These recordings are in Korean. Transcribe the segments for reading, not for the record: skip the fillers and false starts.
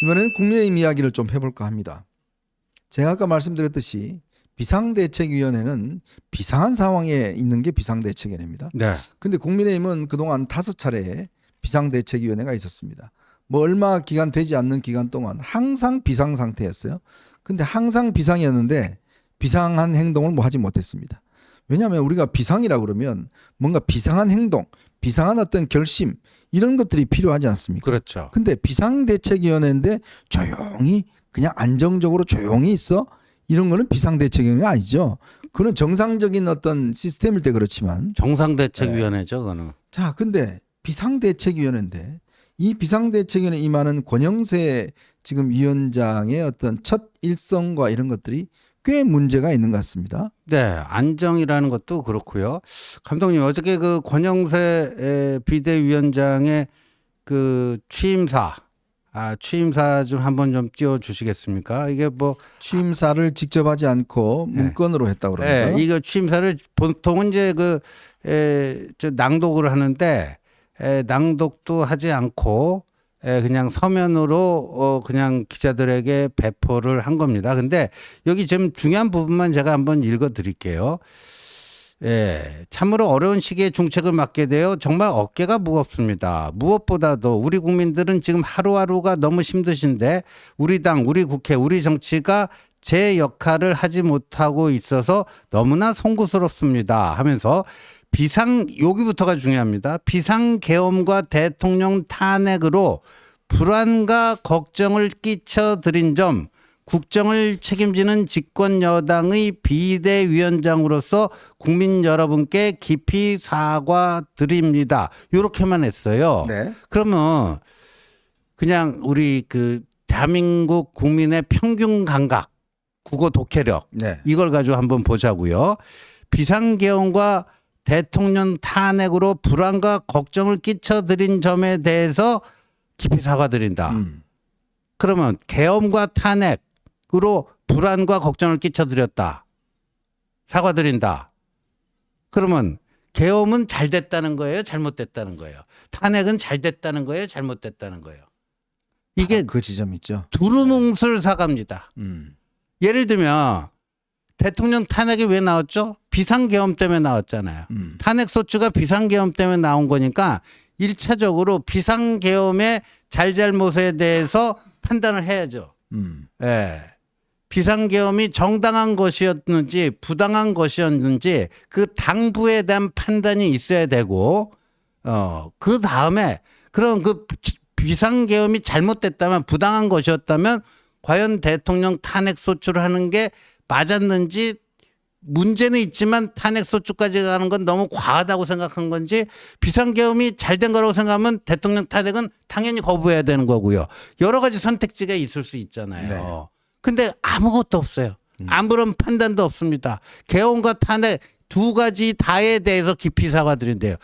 이번에는 국민의힘 이야기를 좀 해볼까 합니다. 제가 아까 말씀드렸듯이 비상대책위원회는 비상한 상황에 있는 게 비상대책위원회입니다. 네. 근데 국민의힘은 그동안 5차례 비상대책위원회가 있었습니다. 뭐 얼마 기간 되지 않는 기간 동안 항상 비상 상태였어요. 근데 항상 비상이었는데 비상한 행동을 뭐 하지 못했습니다. 왜냐하면 우리가 비상이라 그러면 뭔가 비상한 행동, 비상한 어떤 결심 이런 것들이 필요하지 않습니까? 그렇죠. 근데 비상대책위원회인데 조용히 그냥 안정적으로 조용히 있어? 이런 거는 비상대책위원회가 아니죠. 그건 정상적인 어떤 시스템일 때 그렇지만. 정상대책위원회죠, 그거는. 자, 근데 비상대책위원회인데 이 비상대책위원회 임하는 권영세 지금 위원장의 어떤 첫 일성과 이런 것들이 꽤 문제가 있는 것 같습니다. 네, 안정이라는 것도 그렇고요. 감독님, 어저께 그 권영세 비대위원장의 그 취임사 좀 한번 좀 띄워주시겠습니까? 이게 뭐 취임사를 직접 하지 않고 문건으로 했다고 그럽니다. 이거 취임사를 보통은 이제 저 낭독을 하는데 낭독도 하지 않고 그냥 서면으로 그냥 기자들에게 배포를 한 겁니다. 근데 여기 좀 중요한 부분만 제가 한번 읽어 드릴게요. 참으로 어려운 시기에 중책을 맡게 되어 정말 어깨가 무겁습니다. 무엇보다도 우리 국민들은 지금 하루하루가 너무 힘드신데 우리 당, 우리 국회, 우리 정치가 제 역할을 하지 못하고 있어서 너무나 송구스럽습니다 하면서 여기부터가 중요합니다. 비상계엄과 대통령 탄핵으로 불안과 걱정을 끼쳐드린 점, 국정을 책임지는 집권 여당의 비대위원장으로서 국민 여러분께 깊이 사과드립니다. 이렇게만 했어요. 네. 그러면 그냥 우리 그 대한민국 국민의 평균 감각, 국어 독해력 네. 이걸 가지고 한번 보자고요. 비상계엄과 대통령 탄핵으로 불안과 걱정을 끼쳐드린 점에 대해서 깊이 사과드린다. 그러면 계엄과 탄핵으로 불안과 걱정을 끼쳐드렸다. 사과드린다. 그러면 계엄은 잘 됐다는 거예요? 잘못됐다는 거예요? 탄핵은 잘 됐다는 거예요? 잘못됐다는 거예요? 이게 그 지점 있죠. 두루뭉술 사과입니다. 예를 들면 대통령 탄핵이 왜 나왔죠? 비상계엄 때문에 나왔잖아요. 탄핵소추가 비상계엄 때문에 나온 거니까 1차적으로 비상계엄의 잘잘못에 대해서 판단을 해야죠. 비상계엄이 정당한 것이었는지 부당한 것이었는지 그 당부에 대한 판단이 있어야 되고 그 다음에 그럼 그 비상계엄이 잘못됐다면 부당한 것이었다면 과연 대통령 탄핵소추를 하는 게 맞았는지 문제는 있지만 탄핵소추까지 가는 건 너무 과하다고 생각한 건지 비상계엄이 잘된 거라고 생각하면 대통령 탄핵은 당연히 거부해야 되는 거고요. 여러 가지 선택지가 있을 수 있잖아요. 네. 근데 아무것도 없어요. 아무런 판단도 없습니다. 계엄과 탄핵 두 가지 다에 대해서 깊이 사과드린대요.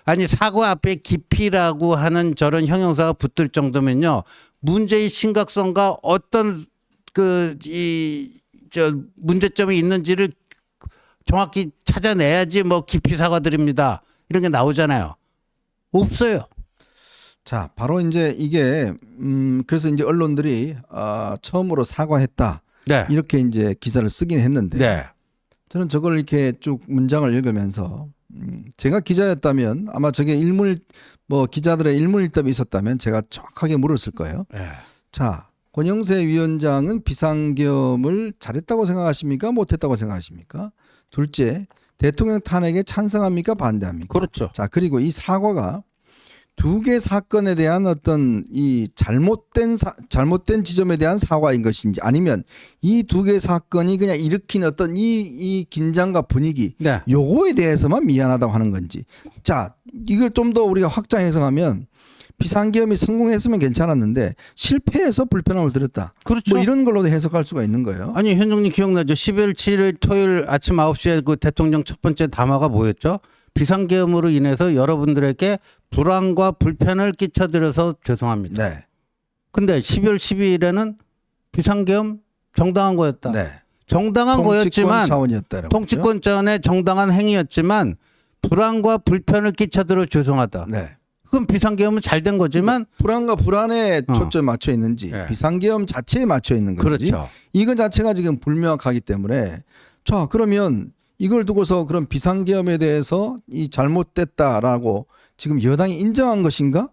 아니 사과 앞에 깊이라고 하는 저런 형용사가 붙을 정도면요. 문제의 심각성과 어떤 문제점이 있는지를 정확히 찾아내야지 뭐 깊이 사과드립니다. 이런 게 나오잖아요. 없어요. 자, 바로 이제 이게 그래서 이제 언론들이 처음으로 사과했다. 네. 이렇게 이제 기사를 쓰긴 했는데 네. 저는 저걸 이렇게 쭉 문장을 읽으면서 제가 기자였다면 아마 저게 기자들의 일문일답이 있었다면 제가 정확하게 물었을 거예요. 네. 자, 권영세 위원장은 비상계엄을 잘했다고 생각하십니까? 못했다고 생각하십니까? 둘째, 대통령 탄핵에 찬성합니까? 반대합니까? 그렇죠. 자, 그리고 이 사과가 두 개 사건에 대한 어떤 이 잘못된 지점에 대한 사과인 것인지 아니면 이 두 개 사건이 그냥 일으킨 어떤 이 긴장과 분위기 네. 요거에 대해서만 미안하다고 하는 건지. 자, 이걸 좀 더 우리가 확장 해석하면 비상계엄이 성공했으면 괜찮았는데 실패해서 불편함을 드렸다. 그렇죠. 뭐 이런 걸로도 해석할 수가 있는 거예요. 아니 현정님 기억나죠? 12월 7일 토요일 아침 9시에 그 대통령 첫 번째 담화가 뭐였죠? 비상계엄으로 인해서 여러분들에게 불안과 불편을 끼쳐드려서 죄송합니다. 네. 근데 12월 12일에는 비상계엄 정당한 거였다. 네. 정당한 거였지만 차원이었다라고 통치권 차원의 정당한 행위였지만 불안과 불편을 끼쳐드려 죄송하다. 네. 그럼 비상계엄은 잘 된 거지만 불안과 불안에 초점이 맞춰 있는지 네. 비상계엄 자체에 맞춰 있는 건지 그렇죠. 이거 자체가 지금 불명확하기 때문에 자 그러면 이걸 두고서 그런 비상계엄에 대해서 이 잘못됐다라고 지금 여당이 인정한 것인가?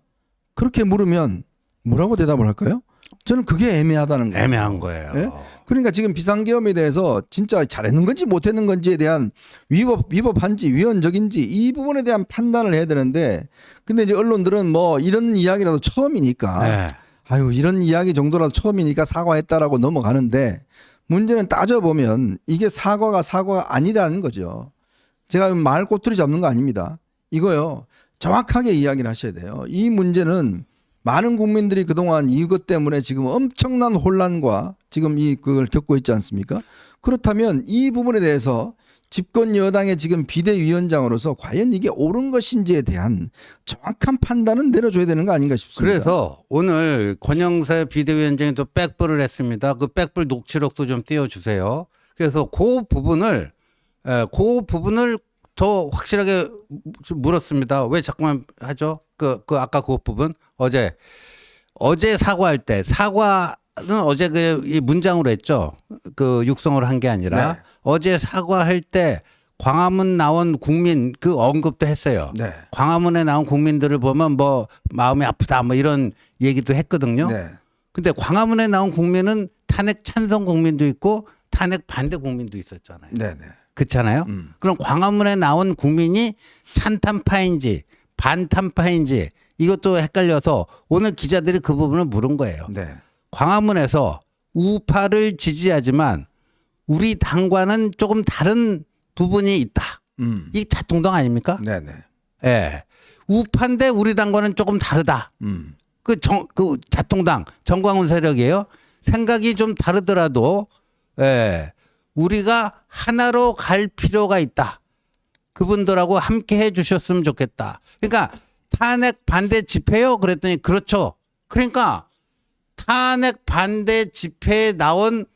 그렇게 물으면 뭐라고 대답을 할까요? 저는 그게 애매하다는 거예요. 애매한 거예요. 예? 그러니까 지금 비상계엄에 대해서 진짜 잘했는 건지 못했는 건지에 대한 위법한지 위헌적인지 이 부분에 대한 판단을 해야 되는데 근데 이제 언론들은 뭐 이런 이야기라도 처음이니까 네. 아유 이런 이야기 정도라도 처음이니까 사과했다라고 넘어가는데 문제는 따져보면 이게 사과가 아니라는 거죠. 제가 말 꼬투리 잡는 거 아닙니다. 이거요. 정확하게 이야기를 하셔야 돼요. 이 문제는 많은 국민들이 그동안 이것 때문에 지금 엄청난 혼란과 지금 그걸 겪고 있지 않습니까? 그렇다면 이 부분에 대해서 집권 여당의 지금 비대위원장으로서 과연 이게 옳은 것인지에 대한 정확한 판단은 내려줘야 되는 거 아닌가 싶습니다. 그래서 오늘 권영세 비대위원장이 또 백불을 했습니다. 그 백불 녹취록도 좀 띄워주세요. 그래서 그 부분을 더 확실하게 물었습니다. 왜 자꾸만 하죠? 그 아까 그 부분 어제 사과할 때 사과는 어제 이 문장으로 했죠. 그 육성으로 한 게 아니라 네. 어제 사과할 때 광화문 나온 국민 그 언급도 했어요. 네. 광화문에 나온 국민들을 보면 뭐 마음이 아프다 뭐 이런 얘기도 했거든요. 네. 근데 광화문에 나온 국민은 탄핵 찬성 국민도 있고 탄핵 반대 국민도 있었잖아요. 네. 네. 그렇잖아요. 그럼 광화문에 나온 국민이 찬탄파인지 반탄파인지 이것도 헷갈려서 오늘 기자들이 그 부분을 물은 거예요. 네. 광화문에서 우파를 지지하지만 우리 당과는 조금 다른 부분이 있다. 이 자통당 아닙니까? 네. 네. 예. 우파인데 우리 당과는 조금 다르다. 그 자통당 정광훈 세력이에요. 생각이 좀 다르더라도 예. 우리가 하나로 갈 필요가 있다. 그분들하고 함께 해 주셨으면 좋겠다. 그러니까 탄핵 반대 집회요? 그랬더니 그렇죠. 그러니까 탄핵 반대 집회에 나온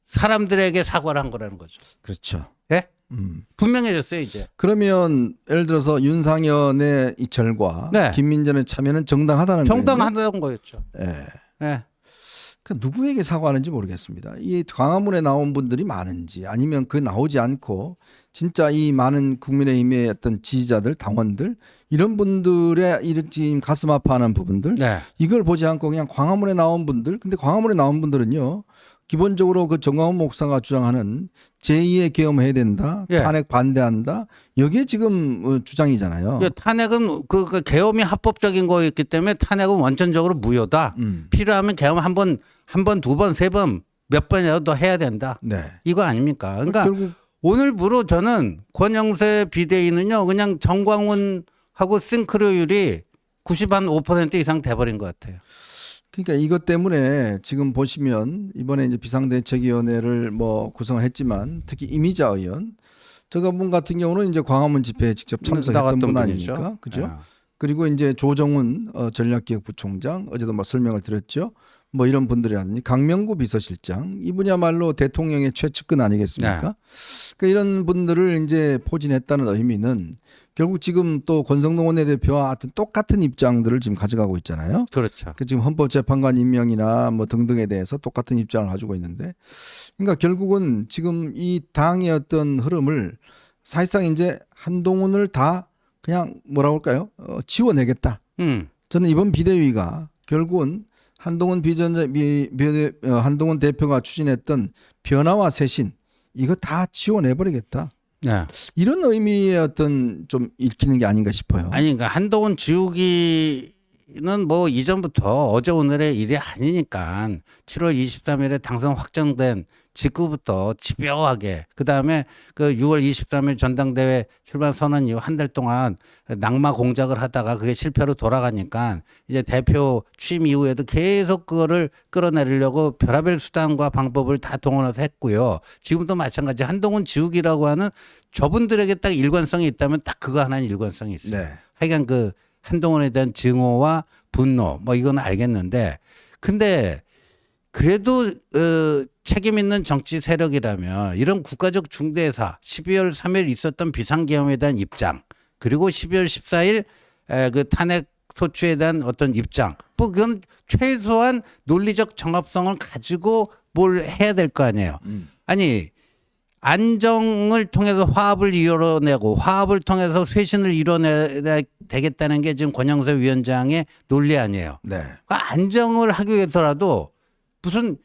사람들에게 사과를 한 거라는 거죠. 그렇죠. 예? 분명해졌어요, 이제. 그러면 예를 들어서 윤상현의 이 절과 네. 김민전의 참여는 정당하다는 거예요. 정당하다는 거였죠. 예. 예. 그 누구에게 사과하는지 모르겠습니다. 이 광화문에 나온 분들이 많은지 아니면 그 나오지 않고 진짜 이 많은 국민의힘의 어떤 지지자들, 당원들 이런 분들의 이런 지금 가슴 아파하는 부분들 네. 이걸 보지 않고 그냥 광화문에 나온 분들 근데 광화문에 나온 분들은요 기본적으로 그 정광훈 목사가 주장하는 제2의 계엄해야 된다, 예. 탄핵 반대한다 여기에 지금 주장이잖아요. 탄핵은 그 계엄이 합법적인 거였기 때문에 탄핵은 원천적으로 무효다. 필요하면 계엄 한 번, 두 번, 세 번, 몇 번이라도 더 해야 된다. 네. 이거 아닙니까? 그러니까 결국 오늘부로 저는 권영세 비대위는요, 그냥 정광훈하고 싱크로율이 95% 이상 돼버린 것 같아요. 그러니까 이것 때문에 지금 보시면 이번에 이제 비상대책위원회를 뭐 구성을 했지만 특히 이미자 의원 저분 같은 경우는 이제 광화문 집회에 직접 참석했던 나갔던 분 분이죠. 아닙니까? 그죠? 예. 그리고 이제 조정훈 전략기획부총장 어제도 뭐 설명을 드렸죠. 뭐 이런 분들이라든지 강명구 비서실장 이분야말로 대통령의 최측근 아니겠습니까? 그러니까 이런 분들을 이제 포진했다는 의미는 결국 지금 또 권성동 원내대표와 하여튼 똑같은 입장들을 지금 가져가고 있잖아요. 그렇죠. 그 지금 헌법재판관 임명이나 뭐 등등에 대해서 똑같은 입장을 가지고 있는데, 그러니까 결국은 지금 이 당의 어떤 흐름을 사실상 이제 한동훈을 다 그냥 뭐라고 할까요? 지워내겠다. 저는 이번 비대위가 결국은 한동훈 한동훈 대표가 추진했던 변화와 쇄신 이거 다 지워내버리겠다. 네. 이런 의미의 어떤 좀 읽히는 게 아닌가 싶어요. 아니, 그러니까 한동훈 지우기는 뭐 이전부터 어제 오늘의 일이 아니니까 7월 23일에 당선 확정된 직후부터 집요하게 그다음에 그 6월 23일 전당대회 출마 선언 이후 한 달 동안 낙마 공작을 하다가 그게 실패로 돌아가니까 이제 대표 취임 이후에도 계속 그거를 끌어내리려고 별의별 수단과 방법을 다 동원해서 했고요. 지금도 마찬가지 한동훈 지우기라고 하는 저분들에게 딱 일관성이 있다면 딱 그거 하나는 일관성이 있어요. 네. 하여간 그 한동훈에 대한 증오와 분노 뭐 이건 알겠는데 근데 그래도 책임 있는 정치 세력이라면 이런 국가적 중대사 12월 3일 있었던 비상계엄에 대한 입장 그리고 12월 14일 그 탄핵 소추에 대한 어떤 입장, 뭐 그건 최소한 논리적 정합성을 가지고 뭘 해야 될 거 아니에요. 아니 안정을 통해서 화합을 이뤄내고 화합을 통해서 쇄신을 이뤄내야 되겠다는 게 지금 권영세 위원장의 논리 아니에요. 네. 그러니까 안정을 하기 위해서라도 무슨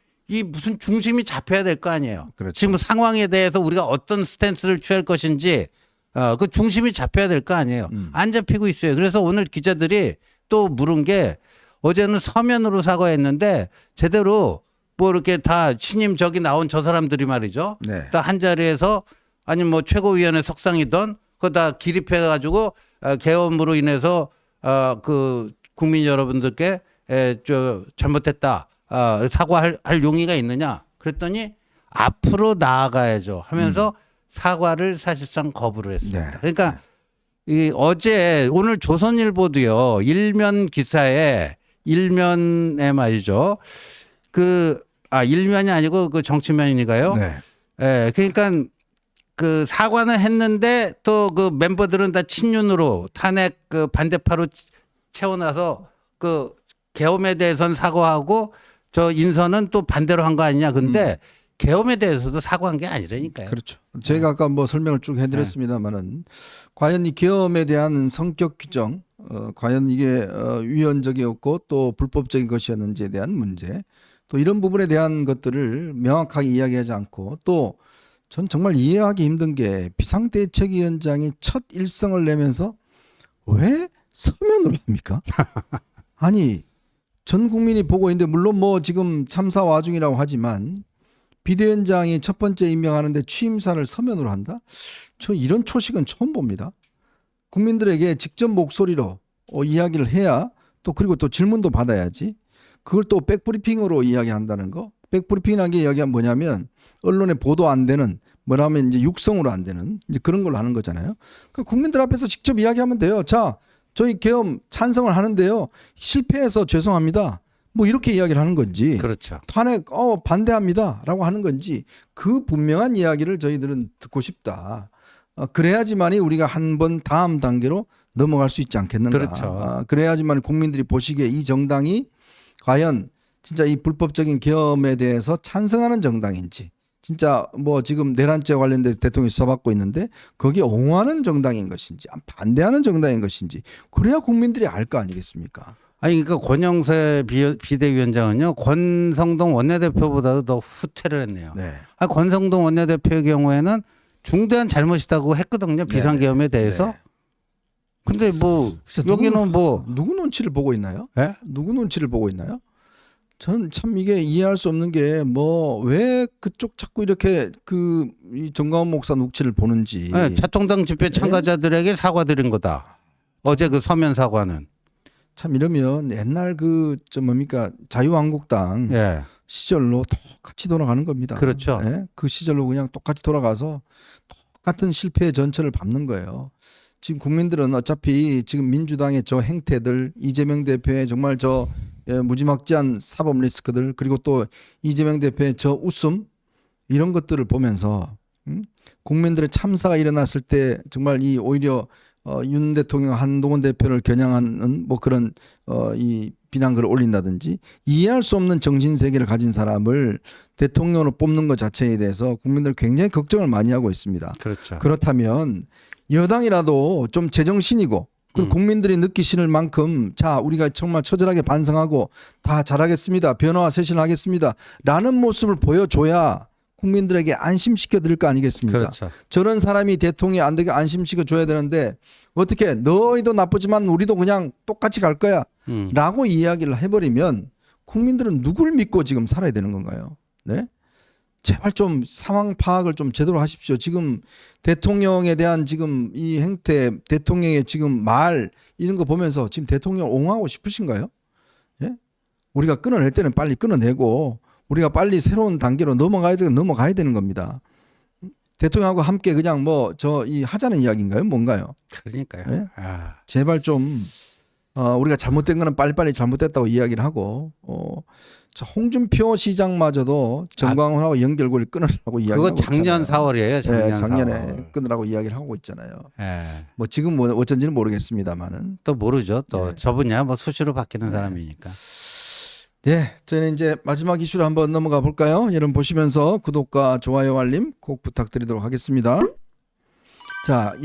중심이 잡혀야 될 거 아니에요. 그렇죠. 지금 상황에 대해서 우리가 어떤 스탠스를 취할 것인지 그 중심이 잡혀야 될 거 아니에요. 안 잡히고 있어요. 그래서 오늘 기자들이 또 물은 게 어제는 서면으로 사과했는데 제대로 뭐 이렇게 다 신임 저기 나온 저 사람들이 말이죠. 네. 다 한 자리에서 아니 뭐 최고위원회 석상이던 그거 다 기립해 가지고 계엄으로 인해서 그 국민 여러분들께 저 잘못했다 사과할 용의가 있느냐 그랬더니 앞으로 나아가야죠 하면서 사과를 사실상 거부를 했습니다. 네. 그러니까 오늘 조선일보도요 일면 기사에 일면에 말이죠. 일면이 아니고 그 정치면이니까요. 네. 예, 그러니까 그 사과는 했는데 또 그 멤버들은 다 친윤으로 탄핵 그 반대파로 채워놔서 그 계엄에 대해서는 사과하고 저 인선은 또 반대로 한 거 아니냐. 근데 계엄에 대해서도 사과한 게 아니라니까요. 그렇죠. 제가 아까 뭐 설명을 쭉 해드렸습니다만은 과연 이 계엄에 대한 성격 규정, 과연 이게 위헌적이었고 또 불법적인 것이었는지에 대한 문제, 또 이런 부분에 대한 것들을 명확하게 이야기하지 않고 또 전 정말 이해하기 힘든 게 비상대책위원장이 첫 일성을 내면서 왜 서면으로 합니까? 아니 전 국민이 보고 있는데 물론 뭐 지금 참사 와중이라고 하지만 비대위원장이 첫 번째 임명하는데 취임사를 서면으로 한다? 저 이런 초식은 처음 봅니다. 국민들에게 직접 목소리로 이야기를 해야 또 그리고 또 질문도 받아야지. 그걸 또 백브리핑으로 이야기한다는 거. 백브리핑이라는 게 이야기가 뭐냐면 언론에 보도 안 되는 뭐라면 이제 육성으로 안 되는 이제 그런 걸 하는 거잖아요. 그러니까 국민들 앞에서 직접 이야기하면 돼요. 자, 저희 계엄 찬성을 하는데요. 실패해서 죄송합니다. 뭐 이렇게 이야기를 하는 건지. 그렇죠. 탄핵 반대합니다라고 하는 건지 그 분명한 이야기를 저희들은 듣고 싶다. 그래야지만이 우리가 한 번 다음 단계로 넘어갈 수 있지 않겠는가. 그렇죠. 그래야지만 국민들이 보시기에 이 정당이 과연 진짜 이 불법적인 계엄에 대해서 찬성하는 정당인지 진짜 뭐 지금 내란죄 관련돼서 대통령이 수사받고 있는데 거기에 옹호하는 정당인 것인지 반대하는 정당인 것인지 그래야 국민들이 알 거 아니겠습니까? 아니 그러니까 권영세 비대위원장은요 권성동 원내대표보다도 더 후퇴를 했네요. 네. 권성동 원내대표의 경우에는 중대한 잘못이라고 했거든요. 비상계엄에 대해서. 네. 근데 뭐 여기는 뭐 누구 눈치를 보고 있나요? 예? 누구 눈치를 보고 있나요? 저는 참 이게 이해할 수 없는 게 뭐 왜 그쪽 자꾸 이렇게 이 정가원 목사 눈치를 보는지. 네, 자통당 집회 참가자들에게 사과드린 거다. 어제 그 서면 사과는. 참 이러면 옛날 뭡니까 자유한국당 예. 시절로 똑같이 돌아가는 겁니다. 그렇죠. 예? 그 시절로 그냥 똑같이 돌아가서 똑같은 실패의 전철을 밟는 거예요. 지금 국민들은 어차피 지금 민주당의 저 행태들, 이재명 대표의 정말 저 무지막지한 사법 리스크들, 그리고 또 이재명 대표의 저 웃음 이런 것들을 보면서 국민들의 참사가 일어났을 때 정말 이 오히려 윤 대통령, 한동훈 대표를 겨냥하는 뭐 그런 이 비난글을 올린다든지 이해할 수 없는 정신 세계를 가진 사람을 대통령으로 뽑는 것 자체에 대해서 국민들 굉장히 걱정을 많이 하고 있습니다. 그렇죠. 그렇다면 여당이라도 좀 제정신이고 그리고 국민들이 느끼시는 만큼 자 우리가 정말 처절하게 반성하고 다 잘하겠습니다. 변화와 쇄신을 하겠습니다. 라는 모습을 보여줘야 국민들에게 안심시켜 드릴 거 아니겠습니까? 그렇죠. 저런 사람이 대통령이 안 되게 안심시켜 줘야 되는데 어떻게 너희도 나쁘지만 우리도 그냥 똑같이 갈 거야 라고 이야기를 해버리면 국민들은 누굴 믿고 지금 살아야 되는 건가요? 네? 제발 좀 상황 파악을 좀 제대로 하십시오. 지금 대통령에 대한 지금 이 행태, 대통령의 지금 말 이런 거 보면서 지금 대통령을 옹호하고 싶으신가요? 예? 우리가 끊어낼 때는 빨리 끊어내고 우리가 빨리 새로운 단계로 넘어가야 되는 겁니다. 대통령하고 함께 그냥 하자는 이야기인가요? 뭔가요? 그러니까요. 예? 제발 좀 우리가 잘못된 거는 빨리빨리 잘못됐다고 이야기를 하고 자, 홍준표 시장마저도 정광훈하고 연결고리를 끊으라고 이야기하고 그거 작년 있잖아요. 4월이에요. 작년 작년에 4월. 끊으라고 이야기를 하고 있잖아요. 예. 뭐 지금 뭐 어쩐지는 모르겠습니다만은. 또 모르죠. 또 네. 저분이야 뭐 수시로 바뀌는 사람이니까. 예, 저희는 이제 마지막 이슈로 한번 넘어가 볼까요? 여러분 보시면서 구독과 좋아요 알림 꼭 부탁드리도록 하겠습니다. 자.